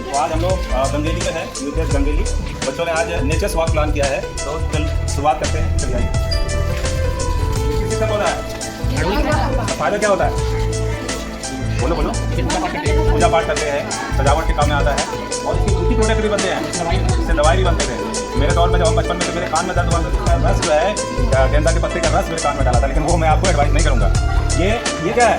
तो आज हम लोग गंगेली में है, यूपीएस गंगेली। बच्चों ने आज नेचर्स वॉक प्लान किया है, तो चल शुरुआत करते हैं। चलिए आइए। किसका पौधा है? फायदा क्या होता है? बोलो बोलो। पूजा पाठ करते हैं, सजावट के काम में आता है और इसकी ब्यूटी प्रोडक्ट भी बनते हैं, इससे दवाई भी बनते थे। मेरे दौर में जब हम बचपन में तो मेरे कान में दर्द हुआ तो उसका रस जो है गेंदा के पत्ते का रस मेरे कान में डाला था, लेकिन वो मैं आपको एडवाइस नहीं करूँगा। ये क्या है?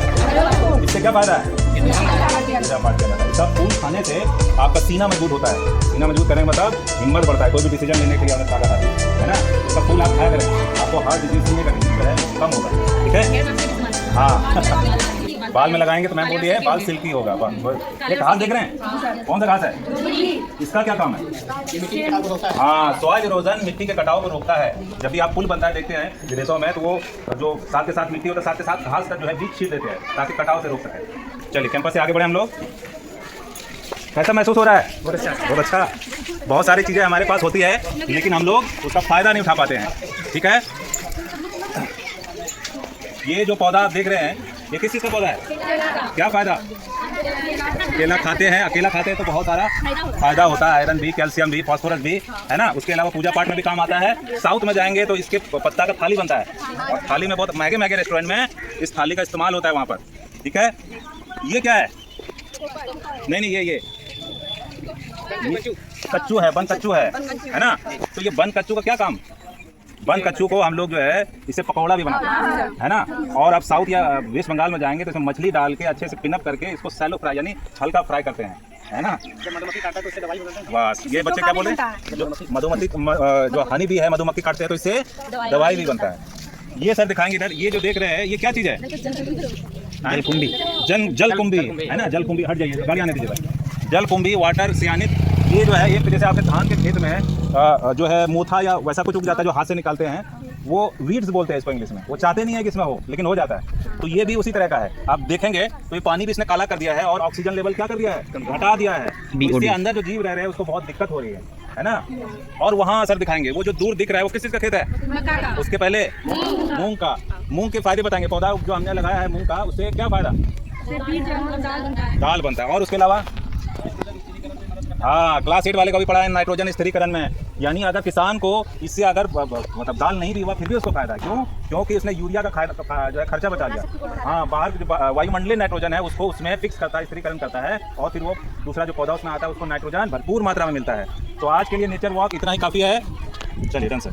इससे क्या फायदा है? पूजा पाठ किया जाता है। इसका फूल खाने से आपका सीना मजबूत होता है। सीना मजबूत करने का मतलब हिम्मत बढ़ता है, कोई भी डिसीजन लेने के लिए हमें ताकत आती है ना। इसका फूल आप खाया करें, आपको हार्ट डिजीज सीने का डिजीज है कम होगा। ठीक है? हाँ। बाल में लगाएंगे तो मैम बोल रही है बाल सिल्की होगा। ये घास देख रहे हैं? कौन सा घास है? इसका क्या काम है? हाँ, सॉइल इरोजन, मिट्टी के कटाव को रोकता है। जब भी आप पुल बनता है देखते हैं विदेशों में, तो वो जो साथ के साथ मिट्टी होता है साथ के साथ घास का जो है बीज छील देते हैं ताकि कटाव से रोक सके। चलिए कैंपस से आगे बढ़े हम लोग। कैसा महसूस हो रहा है? बहुत अच्छा। बहुत सारी चीज़ें हमारे पास होती है लेकिन हम लोग उसका फ़ायदा नहीं उठा पाते हैं। ठीक है? ये जो पौधा आप देख रहे हैं ये किस चीज़ का पौधा है? क्या फ़ायदा? केला खाते हैं, अकेला खाते हैं तो बहुत सारा फायदा होता है, आयरन भी, कैल्शियम भी, फास्फोरस भी, है ना। उसके अलावा पूजा पाठ में भी काम आता है। साउथ में जाएंगे तो इसके पत्ता का थाली बनता है और थाली में बहुत महंगे महंगे रेस्टोरेंट में इस थाली का इस्तेमाल होता है वहाँ पर। ठीक है? ये क्या है? नहीं ये कच्चू है, बन कच्चू है ना। तो ये बन कच्चू का क्या काम? बन कच्चू को हम लोग जो है इसे पकौड़ा भी बनाते हैं, है ना। और आप साउथ या वेस्ट बंगाल में जाएंगे तो इसमें मछली डाल के अच्छे से पिनअप करके इसको सैलो फ्राई यानी हल्का फ्राई करते हैं, है ना। मधुमक्खी काटता है तो इससे दवाई बनता है। बस ये बच्चे क्या बोले? जो मधुमक्खी जो हनी भी है, मधुमक्खी काटते हैं तो इससे दवाई भी बनता है। ये सर दिखाएंगे इधर। ये जो देख रहे हैं ये क्या चीज़ है? जलकुंभी। जलकुंभी है ना। जलकुंभी, हट जाइए, गाड़ी आने दीजिए। जलकुंभी, वाटर सियानित, ये जो है ये जैसे आपके धान के खेत में जो है मोथा या वैसा कुछ उग जाता है जो हाथ से निकालते हैं, वो वीड्स बोलते हैं इसको इंग्लिश में। वो चाहते नहीं है कि इसमें हो लेकिन हो जाता है। तो ये भी उसी तरह का है। आप देखेंगे तो ये पानी भी इसने काला कर दिया है और ऑक्सीजन लेवल क्या कर दिया है? घटा दिया है। तो इसके अंदर जो जीव रह रहे हैं उसको बहुत दिक्कत हो रही है ना। और वहाँ सर दिखाएंगे वो जो दूर दिख रहा है वो किस चीज़ का खेत है? उसके पहले मूंग का। मूंग के फायदे बताएंगे। पौधा जो हमने लगाया है मूंग का, उससे क्या फायदा? दाल बनता है। और उसके अलावा हाँ, क्लास 8 वाले का भी पढ़ा है नाइट्रोजन स्थिरीकरण में। यानी अगर किसान को इससे अगर मतलब दाल नहीं भी हुआ फिर भी उसको फायदा है। क्यों? क्योंकि उसने यूरिया का जो है खर्चा बचा दिया। हाँ, बाहर जो वायुमंडलीय नाइट्रोजन है उसको उसमें फिक्स करता है, स्थिरीकरण करता है और फिर वो दूसरा जो पौधा उसमें आता है उसको नाइट्रोजन भरपूर मात्रा में मिलता है। तो आज के लिए नेचर वॉक इतना ही काफ़ी है। चलिए डन सर।